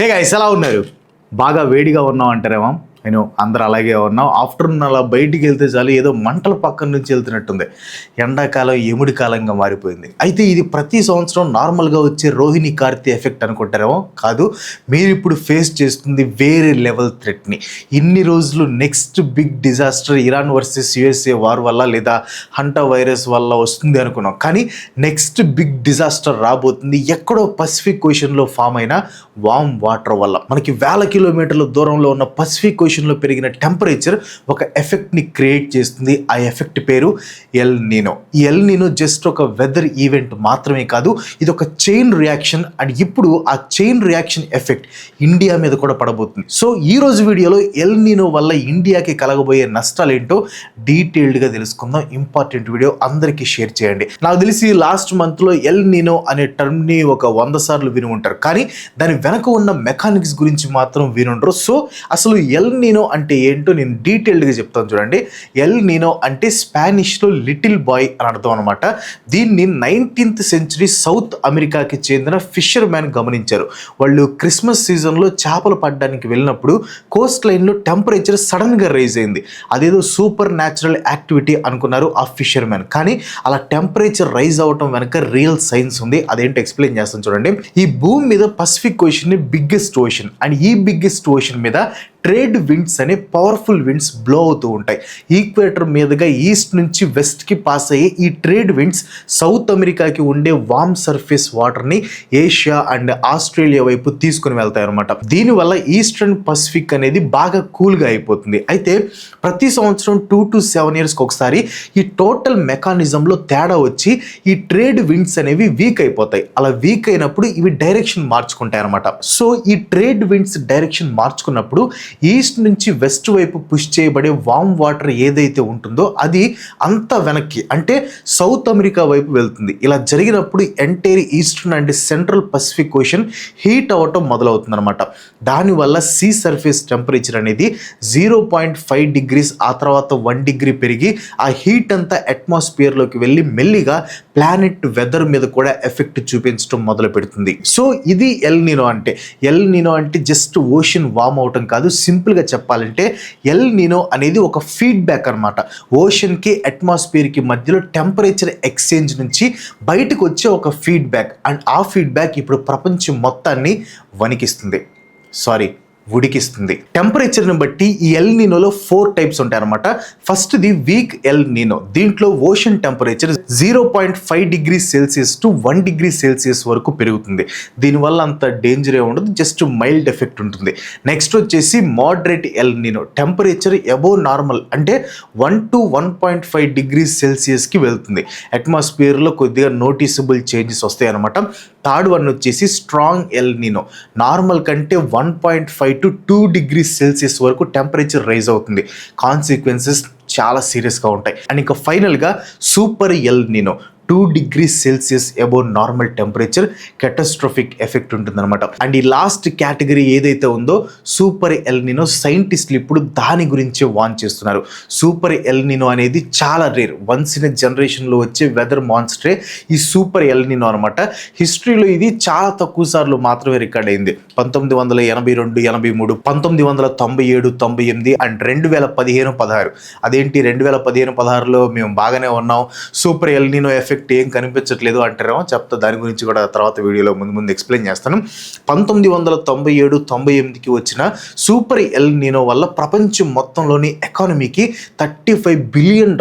Hey guys, ఎలా ఉన్నారు? బాగా వేడిగా ఉన్నాం అంటారేమో. నేను అందరూ అలాగే ఉన్నాం. ఆఫ్టర్నూన్ అలా బయటికి వెళ్తే చాలు ఏదో మంటల పక్కన నుంచి వెళ్తున్నట్టుంది. ఎండాకాలం ఎముడి కాలంగా మారిపోయింది. అయితే ఇది ప్రతి సంవత్సరం నార్మల్గా వచ్చే రోహిణి కార్తీ ఎఫెక్ట్ అనుకుంటారేమో. కాదు, మీరు ఇప్పుడు ఫేస్ చేస్తుంది వేరే లెవెల్ థ్రెట్ని. ఇన్ని రోజులు next big disaster Iran versus USA war వల్ల లేదా హంటా వైరస్ వల్ల వస్తుంది అనుకున్నాం. కానీ నెక్స్ట్ బిగ్ డిజాస్టర్ రాబోతుంది ఎక్కడో పసిఫిక్ ఓషన్లో ఫామ్ అయిన వామ్ వాటర్ వల్ల. మనకి వేల కిలోమీటర్ల దూరంలో ఉన్న పసిఫిక్ ఓషన్లో పెరిగిన టెంపరేచర్ ఒక ఎఫెక్ట్ని క్రియేట్ చేస్తుంది. ఆ ఎఫెక్ట్ పేరు ఎల్ నీనో. ఈ ఎల్ నీనో జస్ట్ ఒక వెదర్ ఈవెంట్ మాత్రమే కాదు, ఇది ఒక చైన్ రియాక్షన్. అండ్ ఇప్పుడు ఆ చైన్ రియాక్షన్ ఎఫెక్ట్ ఇండియా మీద కూడా పడబోతుంది. సో ఈ రోజు వీడియోలో ఎల్ నీనో వల్ల ఇండియాకి కలగబోయే నష్టాలు ఏంటో డీటెయిల్డ్గా తెలుసుకుందాం. ఇంపార్టెంట్ వీడియో, అందరికీ షేర్ చేయండి. నాకు తెలిసి లాస్ట్ మంత్లో ఎల్ నీనో అనే టర్మ్ని ఒక 100 సార్లు విని ఉంటారు, కానీ దాని వెనక ఉన్న మెకానిక్స్ గురించి మాత్రం వినుండరు. సో అసలు ఎల్ నీనో అంటే ఏంటో నేను డీటెయిల్డ్గా చెప్తాను చూడండి. ఎల్ నీనో అంటే స్పానిష్లో లిటిల్ బాయ్ అని అర్థం అనమాట. దీన్ని 19th సెంచరీ సౌత్ అమెరికాకి చెందిన ఫిషర్ మ్యాన్ గమనించారు. వాళ్ళు క్రిస్మస్ సీజన్లో చేపలు పడడానికి వెళ్ళినప్పుడు కోస్ట్ లైన్లో టెంపరేచర్ సడన్గా రైజ్ అయింది. అదేదో సూపర్ న్యాచురల్ యాక్టివిటీ అనుకున్నారు ఆ ఫిషర్ మ్యాన్. కానీ అలా టెంపరేచర్ రైజ్ అవటం వెనక రియల్ సైన్స్ ఉంది. అదేంటో ఎక్స్ప్లెయిన్ చేస్తాను చూడండి. ఈ భూమి మీద Pacific ocean biggest ocean, and ఈ బిగ్గెస్ట్ ఓషన్ మీద ట్రేడ్ విండ్స్ అనే పవర్ఫుల్ విండ్స్ బ్లో అవుతూ ఉంటాయి. ఈక్వేటర్ మీదుగా ఈస్ట్ నుంచి వెస్ట్కి పాస్ అయ్యి ఈ ట్రేడ్ విండ్స్ సౌత్ అమెరికాకి ఉండే వామ్ సర్ఫేస్ వాటర్ని ఏషియా అండ్ ఆస్ట్రేలియా వైపు తీసుకుని వెళ్తాయి అనమాట. దీనివల్ల ఈస్టర్న్ పసిఫిక్ అనేది బాగా కూల్గా అయిపోతుంది. అయితే ప్రతి సంవత్సరం 2 to 7 yearsకి ఒకసారి ఈ టోటల్ మెకానిజంలో తేడా వచ్చి ఈ ట్రేడ్ విండ్స్ అనేవి వీక్ అయిపోతాయి. అలా వీక్ అయినప్పుడు ఇవి డైరెక్షన్ మార్చుకుంటాయి అనమాట. సో ఈ ట్రేడ్ విండ్స్ డైరెక్షన్ మార్చుకున్నప్పుడు ఈస్ట్ నుంచి వెస్ట్ వైపు పుష్ చేయబడే వామ్ వాటర్ ఏదైతే ఉంటుందో అది అంత వెనక్కి అంటే సౌత్ అమెరికా వైపు వెళ్తుంది. ఇలా జరిగినప్పుడు entire eastern and central Pacific ocean heat అవ్వటం మొదలవుతుంది అనమాట. దానివల్ల సీ సర్ఫేస్ టెంపరేచర్ అనేది 0.5 degrees, ఆ తర్వాత 1 degree పెరిగి ఆ హీట్ అంతా అట్మాస్ఫియర్లోకి వెళ్ళి మెల్లిగా ప్లానెట్ వెదర్ మీద కూడా ఎఫెక్ట్ చూపించడం మొదలు పెడుతుంది. సో ఇది ఎల్ నీనో అంటే. ఎల్ నీనో అంటే జస్ట్ ఓషన్ వామ్ అవటం కాదు. సింపుల్గా చెప్పాలంటే ఎల్ నీనో అనేది ఒక ఫీడ్బ్యాక్ అనమాట. ఓషన్కి అట్మాస్ఫియర్కి మధ్యలో టెంపరేచర్ ఎక్స్చేంజ్ నుంచి బయటకు వచ్చే ఒక ఫీడ్బ్యాక్. అండ్ ఆ ఫీడ్బ్యాక్ ఇప్పుడు ప్రపంచం మొత్తాన్ని ఉడికిస్తుంది. టెంపరేచర్ని బట్టి ఈ ఎల్ నీనోలో 4 types ఉంటాయన్నమాట. ఫస్ట్ది వీక్ ఎల్ నీనో. దీంట్లో ocean temperature 0.5 degrees Celsius to 1 degree Celsius వరకు పెరుగుతుంది. దీనివల్ల అంత డేంజర్ ఏ ఉండదు, జస్ట్ మైల్డ్ ఎఫెక్ట్ ఉంటుంది. నెక్స్ట్ వచ్చేసి moderate L నీనో. Temperature above normal అంటే 1 to 1.5 degrees Celsiusకి వెళ్తుంది. అట్మాస్ఫియర్లో కొద్దిగా నోటీసబుల్ చేంజెస్ వస్తాయి అనమాట. థర్డ్ వన్ వచ్చేసి స్ట్రాంగ్ ఎల్ నీనో. నార్మల్ కంటే 1.5 to 2 degrees Celsius వరకు టెంపరేచర్ రైజ్ అవుతుంది. కాన్సిక్వెన్సెస్ చాలా సీరియస్గా ఉంటాయి. అండ్ ఇంకా ఫైనల్గా super El Nino. 2 degrees Celsius above normal temperature catastrophic effect ఉంటుందన్నమాట. అండ్ ఈ లాస్ట్ కేటగిరీ ఏదైతే ఉందో సూపర్ ఎల్ నీనో, సైంటిస్టులు ఇప్పుడు దాని గురించే వార్న్ చేస్తున్నారు. సూపర్ ఎల్ నీనో అనేది చాలా రేర్, వన్స్ ఇన్ ఎ జనరేషన్లో వచ్చే వెదర్ మాన్స్టరే ఈ సూపర్ ఎల్ నీనో అనమాట. హిస్టరీలో ఇది చాలా తక్కువ సార్లు మాత్రమే రికార్డ్ అయింది. 1982, 83, 1997, 98 అండ్ 2015, 16. అదేంటి 2015, 16లో మేము బాగానే ఉన్నాం, సూపర్ ఎల్ నీనో ఎఫెక్ట్ ఏం కనిపించట్లేదు అంటారేమో. చెప్తా, దాని గురించి కూడా తర్వాత వీడియోలో ముందు ఎక్స్ప్లెయిన్ చేస్తాను. 1997, 98కి వచ్చిన సూపర్ ఎల్ నీనో వల్ల ప్రపంచం మొత్తంలోని ఎకానమీకి $35 billion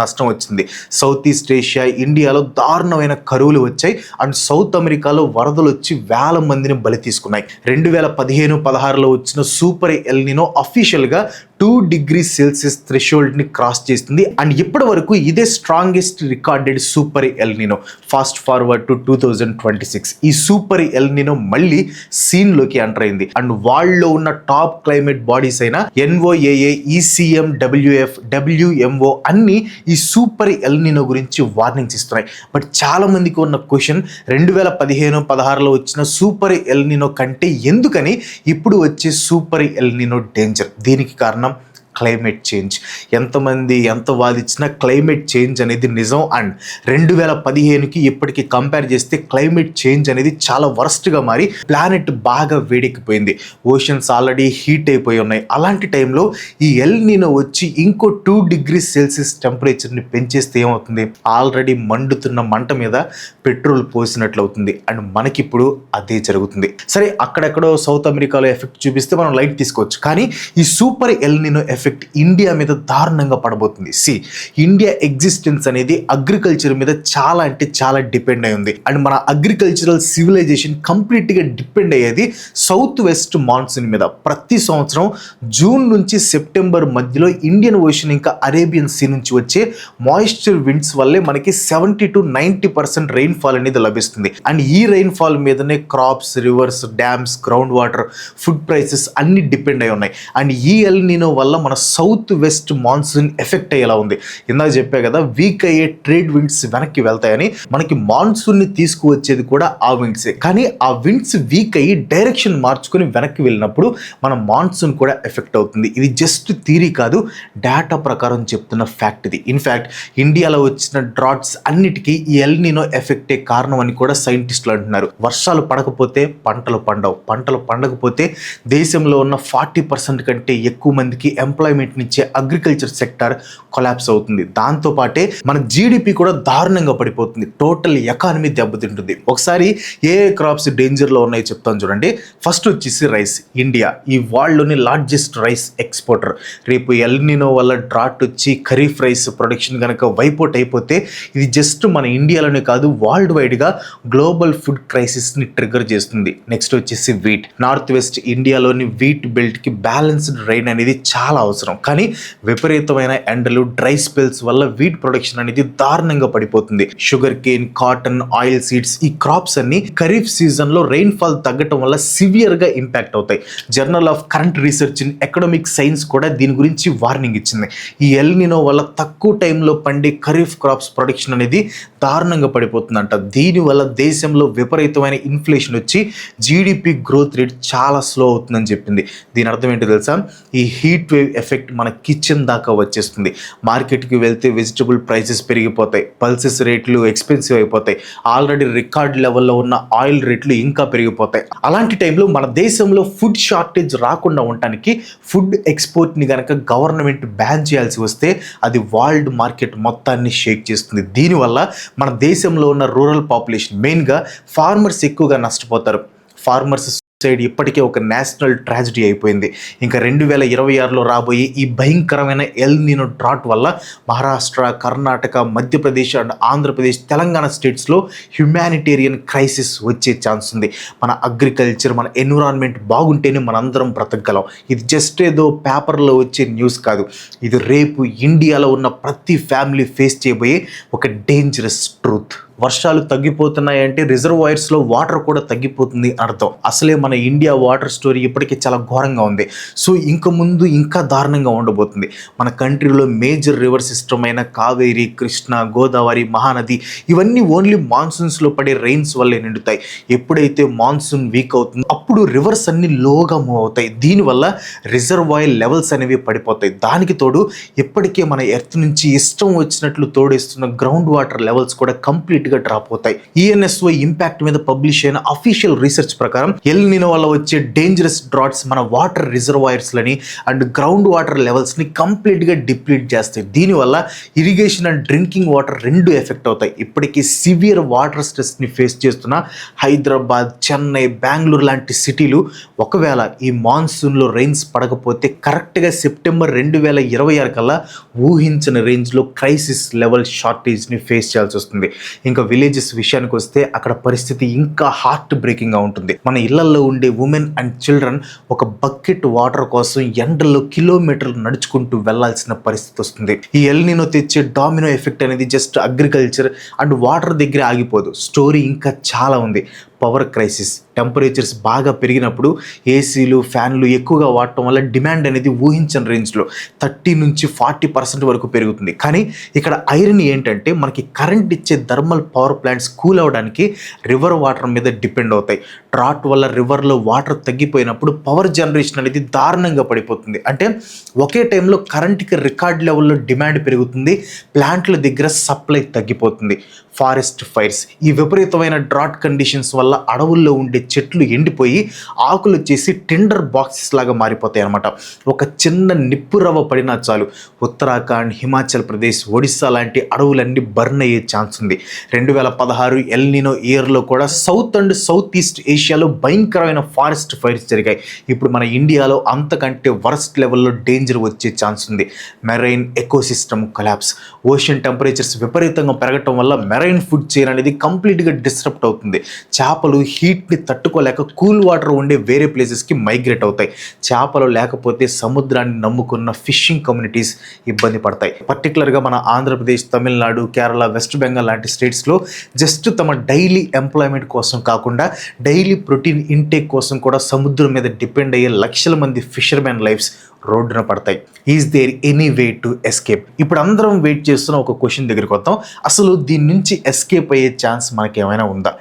నష్టం వచ్చింది. సౌత్ ఈస్ట్ ఏషియా, ఇండియాలో దారుణమైన కరువులు వచ్చాయి. అండ్ సౌత్ అమెరికాలో వరదలు వచ్చి వేల మందిని బలి తీసుకున్నాయి. 2015, 16లో వచ్చిన సూపర్ ఎల్ నీనో అఫీషియల్గా 2 degrees Celsius థ్రెషోల్డ్ని క్రాస్ చేస్తుంది. అండ్ ఇప్పటి వరకు ఇదే strongest recorded super El నీనో. Fast forward to 2026 ఈ సూపర్ ఎల్ నీనో మళ్ళీ సీన్లోకి ఎంటర్ అయింది. అండ్ వాళ్ళలో ఉన్న టాప్ క్లైమేట్ బాడీస్ అయిన NOAA, ECM, WF, WMO అన్నీ ఈ సూపర్ ఎల్ నీనో గురించి వార్నింగ్స్ ఇస్తున్నాయి. బట్ చాలా మందికి ఉన్న క్వశ్చన్, 2015, 16లో వచ్చిన సూపర్ ఎల్ నీనో కంటే ఎందుకని ఇప్పుడు వచ్చే సూపర్ ఎల్ నీనో డేంజర్? దీనికి కారణం క్లైమేట్ చేంజ్. ఎంతమంది ఎంత వాదించినా క్లైమేట్ చేంజ్ అనేది నిజం. అండ్ 2015కి ఇప్పటికి కంపేర్ చేస్తే క్లైమేట్ చేంజ్ అనేది చాలా వర్స్ట్గా మారి ప్లానెట్ బాగా వేడెక్కిపోయింది. ఓషన్స్ ఆల్రెడీ హీట్ అయిపోయి ఉన్నాయి. అలాంటి టైంలో ఈ ఎల్ నీనో వచ్చి ఇంకో 2 degrees Celsius టెంపరేచర్ని పెంచేస్తే ఏమవుతుంది? ఆల్రెడీ మండుతున్న మంట మీద పెట్రోల్ పోసినట్లు అవుతుంది. అండ్ మనకిప్పుడు అదే జరుగుతుంది. సరే, అక్కడెక్కడో సౌత్ అమెరికాలో ఎఫెక్ట్ చూపిస్తే మనం లైట్ తీసుకోవచ్చు, కానీ ఈ సూపర్ ఎల్ నీనో ఎఫెక్ట్ ఇండియా మీద దారుణంగా పడబోతుంది. ఇండియా ఎగ్జిస్టెన్స్ అనేది అగ్రికల్చర్ మీద చాలా అంటే చాలా డిపెండ్ అయి ఉంది. అండ్ మన అగ్రికల్చరల్ సివిలైజేషన్ కంప్లీట్గా డిపెండ్ అయ్యేది సౌత్ వెస్ట్ మాన్సూన్ మీద. ప్రతి సంవత్సరం జూన్ నుంచి సెప్టెంబర్ మధ్యలో ఇండియన్ ఓషన్ ఇంకా అరేబియన్ సీ నుంచి వచ్చే మాయిశ్చర్ విండ్స్ వల్లే మనకి 70 to 90% రెయిన్ఫాల్ అనేది లభిస్తుంది. అండ్ ఈ రెయిన్ఫాల్ మీదనే crops, reverse, dams, ground water, food prices అన్ని డిపెండ్ అయి ఉన్నాయి. అండ్ ఈ ఎల్ నీనో వల్ల మన సౌత్ వెస్ట్ మాన్సూన్ ఎఫెక్ట్ అయ్యేలా ఉంది. ఇందాక చెప్పే కదా, వీక్ అయ్యే ట్రేడ్ విండ్స్ వెనక్కి వెళ్తాయని. మనకి మాన్సూన్ని తీసుకువచ్చేది కూడా ఆ విండ్సే. కానీ ఆ విండ్స్ వీక్ అయ్యి డైరెక్షన్ మార్చుకొని వెనక్కి వెళ్ళినప్పుడు మన మాన్సూన్ కూడా ఎఫెక్ట్ అవుతుంది. ఇది జస్ట్ థియరీ కాదు, డేటా ప్రకారం చెప్తున్న ఫ్యాక్ట్ ఇది. ఇన్ఫ్యాక్ట్ ఇండియాలో వచ్చిన డ్రాట్స్ అన్నిటికీ ఈ ఎల్ నీనో ఎఫెక్టే కారణం అని కూడా సైంటిస్టులు అంటున్నారు. వర్షాలు పడకపోతే పంటలు పండవు, పంటలు పండకపోతే దేశంలో ఉన్న 40% కంటే ఎక్కువ మందికి ఎంప్లాయ్మెంట్ని ఇచ్చే అగ్రికల్చర్ సెక్టర్ కొలాప్స్ అవుతుంది. దాంతోపాటే మన జీడిపి కూడా దారుణంగా పడిపోతుంది. టోటల్ ఎకానమీ దెబ్బతింటుంది. ఒకసారి ఏ క్రాప్స్ డేంజర్లో ఉన్నాయో చెప్తాను చూడండి. ఫస్ట్ వచ్చేసి రైస్. ఇండియా ఈ వరల్డ్లోని లార్జెస్ట్ రైస్ ఎక్స్పోర్టర్. రేపు ఎల్ నీనో వల్ల డ్రాట్ వచ్చి ఖరీఫ్ రైస్ ప్రొడక్షన్ కనుక వైపౌట్ అయిపోతే ఇది జస్ట్ మన ఇండియాలోనే కాదు, వరల్డ్ వైడ్గా గ్లోబల్ ఫుడ్ క్రైసిస్ని ట్రిగర్ చేస్తుంది. నెక్స్ట్ వచ్చేసి వీట్. నార్త్ వెస్ట్ ఇండియాలోని వీట్ బెల్ట్కి బ్యాలెన్స్డ్ రైన్ అనేది చాలా అవసరం. కానీ విపరీతమైన ఎండలు, డ్రై స్పెల్స్ వల్ల వీట్ ప్రొడక్షన్ అనేది దారుణంగా పడిపోతుంది. Sugar cane, cotton, oil seeds ఈ క్రాప్స్ అన్ని ఖరీఫ్ సీజన్లో రెయిన్ఫాల్ తగ్గటం వల్ల సివియర్గా ఇంపాక్ట్ అవుతాయి. Journal of current research in economic science కూడా దీని గురించి వార్నింగ్ ఇచ్చింది. ఈ ఎల్ నీనో వల్ల తక్కువ టైంలో పండే ఖరీఫ్ క్రాప్స్ ప్రొడక్షన్ అనేది దారుణంగా పడిపోతుందంట. దీనివల్ల దేశంలో విపరీతమైన ఇన్ఫ్లేషన్ వచ్చి జీడిపి గ్రోత్ రేట్ చాలా స్లో అవుతుందని చెప్పింది. దీని అర్థం ఏంటో తెలుసా? ఈ హీట్ వేవ్ ఎఫెక్ట్ మన కిచెన్ దాకా వచ్చేస్తుంది. మార్కెట్కి వెళ్తే వెజిటబుల్ ప్రైసెస్ పెరిగిపోతాయి, పల్సెస్ రేట్లు ఎక్స్పెన్సివ్ అయిపోతాయి, ఆల్రెడీ రికార్డ్ లెవెల్లో ఉన్న ఆయిల్ రేట్లు ఇంకా పెరిగిపోతాయి. అలాంటి టైంలో మన దేశంలో ఫుడ్ షార్టేజ్ రాకుండా ఉండటానికి ఫుడ్ ఎక్స్పోర్ట్ని కనుక గవర్నమెంట్ బ్యాన్ చేయాల్సి వస్తే అది వరల్డ్ మార్కెట్ మొత్తాన్ని షేక్ చేస్తుంది. దీనివల్ల మన దేశంలో ఉన్న రూరల్ పాపులేషన్, మెయిన్గా ఫార్మర్స్ ఎక్కువగా నష్టపోతారు. ఫార్మర్స్ సైడ్ ఇప్పటికే ఒక నేషనల్ ట్రాజడీ అయిపోయింది. ఇంకా 2026లో రాబోయే ఈ భయంకరమైన ఎల్ నీనో డ్రాట్ వల్ల మహారాష్ట్ర, కర్ణాటక, మధ్యప్రదేశ్ అండ్ ఆంధ్రప్రదేశ్, తెలంగాణ స్టేట్స్లో హ్యుమానిటేరియన్ క్రైసిస్ వచ్చే ఛాన్స్ ఉంది. మన అగ్రికల్చర్, మన ఎన్విరాన్మెంట్ బాగుంటేనే మనందరం బ్రతకగలం. ఇది జస్ట్ ఏదో పేపర్లో వచ్చే న్యూస్ కాదు. ఇది రేపు ఇండియాలో ఉన్న ప్రతి ఫ్యామిలీ ఫేస్ చేయబోయే ఒక డేంజరస్ ట్రూత్. వర్షాలు తగ్గిపోతున్నాయంటే రిజర్వాయర్స్లో వాటర్ కూడా తగ్గిపోతుంది అర్థం. అసలే మన ఇండియా వాటర్ స్టోరీ ఇప్పటికీ చాలా ఘోరంగా ఉంది. సో ఇంక ముందు ఇంకా దారుణంగా ఉండబోతుంది. మన కంట్రీలో మేజర్ రివర్ సిస్టమ్ అయిన కావేరి, కృష్ణ, గోదావరి, మహానది ఇవన్నీ ఓన్లీ మాన్సూన్స్లో పడే రెయిన్స్ వల్లే నిండుతాయి. ఎప్పుడైతే మాన్సూన్ వీక్ అవుతుందో అప్పుడు రివర్స్ అన్ని లోగా మూవ్ అవుతాయి. దీనివల్ల రిజర్వాయర్ లెవెల్స్ అనేవి పడిపోతాయి. దానికి తోడు ఇప్పటికే మన ఎర్త్ నుంచి ఇష్టం వచ్చినట్లు తోడేస్తున్న గ్రౌండ్ వాటర్ లెవెల్స్ కూడా కంప్లీట్గా డ్రాప్ అవుతాయి. ఈఎన్ఎస్ఓ ఇంపాక్ట్ మీద పబ్లిష్ అయిన అఫీషియల్ రీసెర్చ్ ప్రకారం ఎల్ నీనో వల్ల వచ్చే డేంజరస్ డ్రాట్స్ మన వాటర్ రిజర్వాయర్స్లని అండ్ గ్రౌండ్ వాటర్ లెవెల్స్ని కంప్లీట్గా డిప్లీట్ చేస్తాయి. దీనివల్ల ఇరిగేషన్ అండ్ డ్రింకింగ్ వాటర్ రెండు ఎఫెక్ట్ అవుతాయి. ఇప్పటికీ సివియర్ వాటర్ స్ట్రెస్ని ఫేస్ చేస్తున్న హైదరాబాద్, చెన్నై, బెంగళూరు లాంటి సిటీలు ఒకవేళ ఈ మాన్సూన్లో రెయిన్స్ పడకపోతే కరెక్ట్గా సెప్టెంబర్ 2026 కల్లా ఊహించిన రేంజ్లో క్రైసిస్ లెవెల్ షార్టేజ్ని ఫేస్ చేయాల్సి వస్తుంది. ఇంకా విలేజెస్ విషయానికి వస్తే అక్కడ పరిస్థితి ఇంకా హార్ట్ బ్రేకింగ్గా ఉంటుంది. మన ఇళ్లలో ఉండే ఉమెన్ అండ్ చిల్డ్రన్ ఒక బకెట్ వాటర్ కోసం ఎండల్లో కిలోమీటర్లు నడుచుకుంటూ వెళ్లాల్సిన పరిస్థితి వస్తుంది. ఈ ఎల్ నీనో తెచ్చే డామినో ఎఫెక్ట్ అనేది జస్ట్ అగ్రికల్చర్ అండ్ వాటర్ దగ్గర ఆగిపోదు. స్టోరీ ఇంకా చాలా ఉంది. Power crisis. టెంపరేచర్స్ బాగా పెరిగినప్పుడు ఏసీలు, ఫ్యాన్లు ఎక్కువగా వాడటం వల్ల డిమాండ్ అనేది ఊహించని రేంజ్లో 30-40% వరకు పెరుగుతుంది. కానీ ఇక్కడ ఐరన్ ఏంటంటే మనకి కరెంట్ ఇచ్చే థర్మల్ పవర్ ప్లాంట్స్ కూల్ అవ్వడానికి రివర్ వాటర్ మీద డిపెండ్ అవుతాయి. డ్రాట్ వల్ల రివర్లో వాటర్ తగ్గిపోయినప్పుడు పవర్ జనరేషన్ అనేది దారుణంగా పడిపోతుంది. అంటే ఒకే టైంలో కరెంట్కి రికార్డ్ లెవెల్లో డిమాండ్ పెరుగుతుంది, ప్లాంట్ల దగ్గర సప్లై తగ్గిపోతుంది. ఫారెస్ట్ ఫైర్స్, ఈ విపరీతమైన డ్రాట్ కండిషన్స్ వల్ల అడవుల్లో ఉండే చెట్లు ఎండిపోయి ఆకులు వచ్చేసి టిండర్ బాక్సెస్ లాగా మారిపోతాయి అన్నమాట. ఒక చిన్న నిప్పు రవ్వ పడినా చాలు ఉత్తరాఖండ్, హిమాచల్ ప్రదేశ్, ఒడిస్సా లాంటి అడవులన్నీ బర్న్ అయ్యే ఛాన్స్ ఉంది. 2016 ఎల్ నినో ఇయర్లో కూడా సౌత్ అండ్ సౌత్ ఈస్ట్ ఏషియాలో భయంకరమైన ఫారెస్ట్ ఫైర్స్ జరిగాయి. ఇప్పుడు మన ఇండియాలో అంతకంటే వర్స్ట్ లెవెల్లో డేంజర్ వచ్చే ఛాన్స్ ఉంది. Marine ecosystem collapse, ocean temperatures విపరీతంగా పెరగటం వల్ల మెరైన్ ఫుడ్ చైన్ అనేది కంప్లీట్గా డిస్టర్బ్ అవుతుంది. చేపలు హీట్ని తట్టుకోలేక కూల్ వాటర్ ఉండే వేరే ప్లేసెస్కి మైగ్రేట్ అవుతాయి. చేపలు లేకపోతే సముద్రాన్ని నమ్ముకున్న ఫిషింగ్ కమ్యూనిటీస్ ఇబ్బంది పడతాయి. పర్టికులర్గా మన ఆంధ్రప్రదేశ్, తమిళనాడు, కేరళ, వెస్ట్ బెంగాల్ లాంటి స్టేట్స్లో జస్ట్ తమ డైలీ ఎంప్లాయ్మెంట్ కోసం కాకుండా డైలీ ప్రోటీన్ ఇంటేక్ కోసం కూడా సముద్రం మీద డిపెండ్ అయ్యే లక్షల మంది ఫిషర్మెన్ లైఫ్స్ రోడ్డున పడతాయి. Is there any way to escape? ఇప్పుడు అందరం వెయిట్ చేస్తున్న ఒక క్వశ్చన్ దగ్గరికి వద్దాం. అసలు దీని నుంచి ఎస్కేప్ అయ్యే ఛాన్స్ మనకి ఏమైనా ఉందా?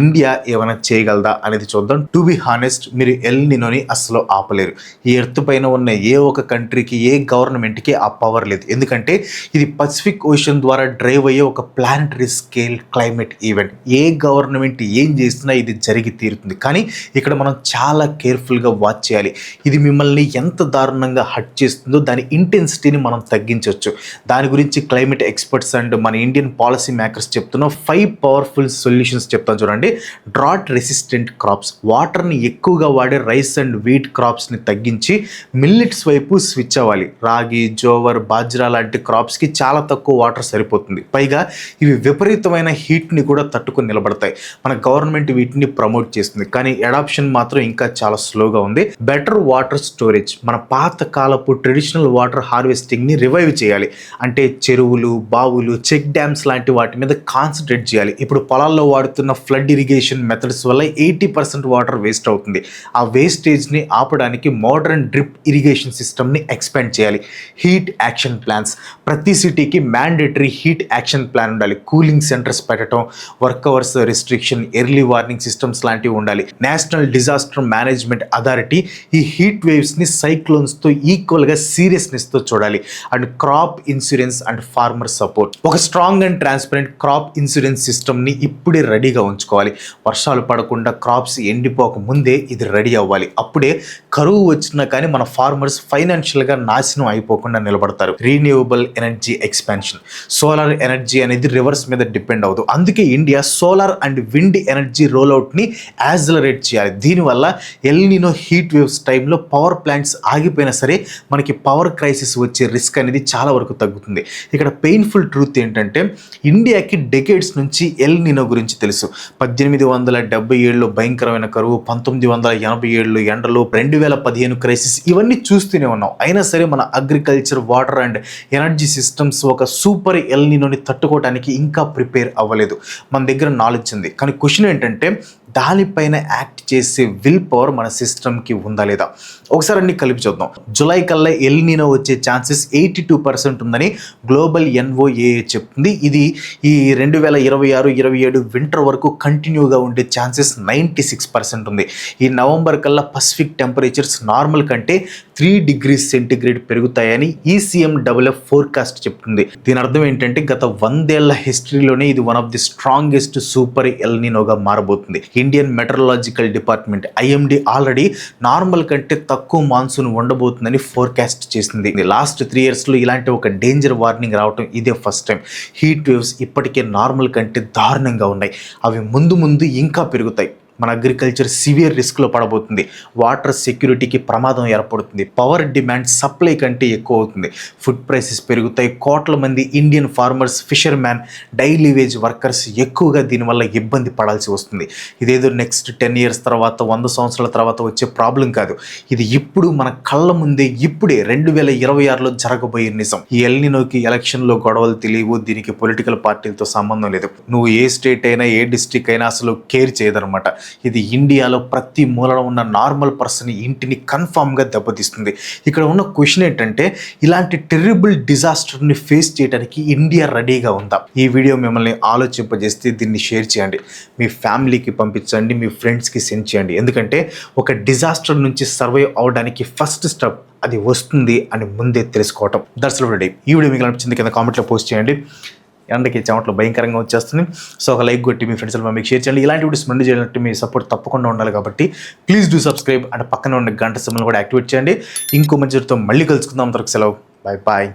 ఇండియా ఏమైనా చేయగలదా అనేది చూద్దాం. టు బి హానెస్ట్, మీరు ఎల్ నినోని అసలు ఆపలేరు. ఈ ఎర్త్ పైన ఉన్న ఏ ఒక కంట్రీకి, ఏ గవర్నమెంట్కి ఆ పవర్ లేదు. ఎందుకంటే ఇది పసిఫిక్ ఓషన్ ద్వారా డ్రైవ్ అయ్యే ఒక ప్లానటరీ స్కేల్ క్లైమేట్ ఈవెంట్. ఏ గవర్నమెంట్ ఏం చేసినా ఇది జరిగి తీరుతుంది. కానీ ఇక్కడ మనం చాలా కేర్ఫుల్గా వాచ్ చేయాలి. ఇది మిమ్మల్ని ఎంత దారుణంగా హర్ట్ చేస్తుందో దాని ఇంటెన్సిటీని మనం తగ్గించవచ్చు. దాని గురించి క్లైమేట్ ఎక్స్పర్ట్స్ అండ్ మన ఇండియన్ పాలసీ మేకర్స్ చెప్తున్న 5 పవర్ఫుల్ సొల్యూషన్స్ చెప్తాను చూడండి. డ్రాట్ రెసిస్టెంట్ క్రాప్స్, వాటర్ని ఎక్కువగా వాడే రైస్ అండ్ వీట్ క్రాప్స్ని తగ్గించి మిల్లెట్స్ వైపు స్విచ్ అవ్వాలి. రాగి, జోవర్, బాజ్రా లాంటి క్రాప్స్కి చాలా తక్కువ వాటర్ సరిపోతుంది. పైగా ఇవి విపరీతమైన హీట్ని కూడా తట్టుకొని నిలబడతాయి. మన గవర్నమెంట్ వీటిని ప్రమోట్ చేస్తుంది, కానీ అడాప్షన్ మాత్రం ఇంకా చాలా స్లోగా ఉంది. బెటర్ వాటర్ స్టోరేజ్, మన పాత కాలపు ట్రెడిషనల్ వాటర్ హార్వెస్టింగ్ని రివైవ్ చేయాలి. అంటే చెరువులు, బావులు, చెక్ డ్యామ్స్ లాంటి వాటి మీద కాన్సన్ట్రేట్ చేయాలి. ఇప్పుడు పొలాల్లో వాడుతున్న ఫ్లడ్ ఇరిగేషన్ మెథడ్స్ వల్ల 80% వాటర్ వేస్ట్ అవుతుంది. ఆ వేస్టేజ్ని ఆపడానికి మోడర్న్ డ్రిప్ ఇరిగేషన్ సిస్టమ్ని ఎక్స్పాండ్ చేయాలి. హీట్ యాక్షన్ ప్లాన్స్, ప్రతి సిటీకి మ్యాండేటరీ హీట్ యాక్షన్ ప్లాన్ ఉండాలి. కూలింగ్ సెంటర్స్ పెట్టడం, work hours restriction, early warning systems లాంటివి ఉండాలి. నేషనల్ డిజాస్టర్ మేనేజ్మెంట్ అథారిటీ ఈ హీట్ వేవ్స్ని సైక్లోన్స్తో ఈక్వల్గా సీరియస్నెస్తో చూడాలి. And crop insurance and farmer support, ఒక strong and transparent crop insurance సిస్టమ్ని ఇప్పుడే రెడీగా ఉంచుకోవాలి. వర్షాలు పడకుండా క్రాప్స్ ఎండిపోక ముందే ఇది రెడీ అవ్వాలి. అప్పుడే కరువు వచ్చినా కానీ మన ఫార్మర్స్ ఫైనాన్షియల్గా నాశనం అయిపోకుండా నిలబడతారు. Renewable energy expansion, solar energy అనేది రివర్స్ మీద డిపెండ్ అవ్వదు. అందుకే India solar and wind energy రోల్అవుట్ని యాక్సిలరేట్ చేయాలి. దీనివల్ల ఎల్ నినో హీట్ వేవ్స్ టైంలో పవర్ ప్లాంట్స్ ఆగిపోయినా సరే మనకి పవర్ క్రైసిస్ వచ్చే రిస్క్ అనేది చాలా వరకు తగ్గుతుంది. ఇక్కడ పెయిన్ఫుల్ ట్రూత్ ఏంటంటే ఇండియాకి డెకేడ్స్ నుంచి ఎల్ నినో గురించి తెలుసు. 1877లో భయంకరమైన కరువు, 1987లో ఎండలు, 2015 క్రైసిస్, ఇవన్నీ చూస్తూనే ఉన్నాం. అయినా సరే మన agriculture, water and energy systems ఒక సూపర్ ఎల్ నినోని తట్టుకోవడానికి ఇంకా ప్రిపేర్ అవ్వలేదు. మన దగ్గర నాలెడ్జ్ ఉంది, కానీ క్వశ్చన్ ఏంటంటే దానిపైన యాక్ట్ చేసే విల్ పవర్ మన సిస్టమ్కి ఉందా లేదా? ఒకసారి అన్ని కలిపి చూద్దాం. జులై కల్లా ఎల్ నినో వచ్చే ఛాన్సెస్ 82% ఉందని గ్లోబల్ NOAA చెప్తుంది. ఇది ఈ 2026-27 వింటర్ వరకు కంటిన్యూగా ఉండే ఛాన్సెస్ 96% ఉంది. ఈ నవంబర్ కల్లా పసిఫిక్ టెంపరేచర్స్ నార్మల్ కంటే 3 degrees సెంటిగ్రేడ్ పెరుగుతాయని ECMWF ఫోర్కాస్ట్ చెప్తుంది. దీని అర్థం ఏంటంటే గత 100 ఏళ్ల హిస్టరీలోనే ఇది one of the strongest super El నినోగా మారబోతుంది. Indian meteorological department IMD already normal కంటే తక్కువ మాన్సూన్ ఉండబోతుందని ఫోర్కాస్ట్ చేసింది. లాస్ట్ 3 yearsలో ఇలాంటి ఒక డేంజర్ వార్నింగ్ రావటం ఇదే ఫస్ట్ టైం. హీట్ వేవ్స్ ఇప్పటికే నార్మల్ కంటే దారుణంగా ఉన్నాయి. అవి ముందు ముందు ఇంకా పెరుగుతాయి. మన అగ్రికల్చర్ సివియర్ రిస్క్లో పడబోతుంది. వాటర్ సెక్యూరిటీకి ప్రమాదం ఏర్పడుతుంది. పవర్ డిమాండ్ సప్లై కంటే ఎక్కువ అవుతుంది. ఫుడ్ ప్రైసెస్ పెరుగుతాయి. కోట్ల మంది Indian farmers, fisherman, daily wage workers ఎక్కువగా దీనివల్ల ఇబ్బంది పడాల్సి వస్తుంది. ఇదేదో నెక్స్ట్ 10 years తర్వాత, 100 సంవత్సరాల తర్వాత వచ్చే ప్రాబ్లం కాదు. ఇది ఇప్పుడు మన కళ్ళ ముందే ఇప్పుడే 2026లో జరగబోయే నిజం. ఈ ఎల్ నినోకి ఎలక్షన్లో గొడవలు తెలియవు. దీనికి పొలిటికల్ పార్టీలతో సంబంధం లేదు. నువ్వు ఏ స్టేట్ అయినా, ఏ డిస్ట్రిక్ట్ అయినా అసలు కేర్ చేయదనమాట. ఇది ఇండియాలో ప్రతి మూలలో ఉన్న నార్మల్ పర్సన్ ఇంటిని కన్ఫామ్గా దెబ్బతీస్తుంది. ఇక్కడ ఉన్న క్వశ్చన్ ఏంటంటే, ఇలాంటి టెర్రిబుల్ డిజాస్టర్ని ఫేస్ చేయడానికి ఇండియా రెడీగా ఉందా? ఈ వీడియో మిమ్మల్ని ఆలోచింపజేస్తే దీన్ని షేర్ చేయండి, మీ ఫ్యామిలీకి పంపించండి, మీ ఫ్రెండ్స్కి సెండ్ చేయండి. ఎందుకంటే ఒక డిజాస్టర్ నుంచి సర్వైవ్ అవడానికి ఫస్ట్ స్టెప్ అది వస్తుంది అని ముందే తెలుసుకోవటం. That's ready. ఈ వీడియో మీకు అనిపించింది కింద కామెంట్లో పోస్ట్ చేయండి. ఎండకి చెమటలు భయంకరంగా వచ్చేస్తుంది. సో ఒక లైక్ కొట్టి మీ ఫ్రెండ్స్ మీకు షేర్ చేయండి. ఇలాంటి వీడియోస్ ముందు చేయాలంటే మీ సపోర్ట్ తప్పకుండా ఉండాలి కాబట్టి ప్లీజ్ డూ సబ్స్క్రైబ్ అండ్ పక్కన ఉన్న గంట సింబల్ కూడా యాక్టివేట్ చేయండి. ఇంకో మంచితో మళ్ళీ కలుసుకుందాం. అంతవరకు సెలవు. Bye bye.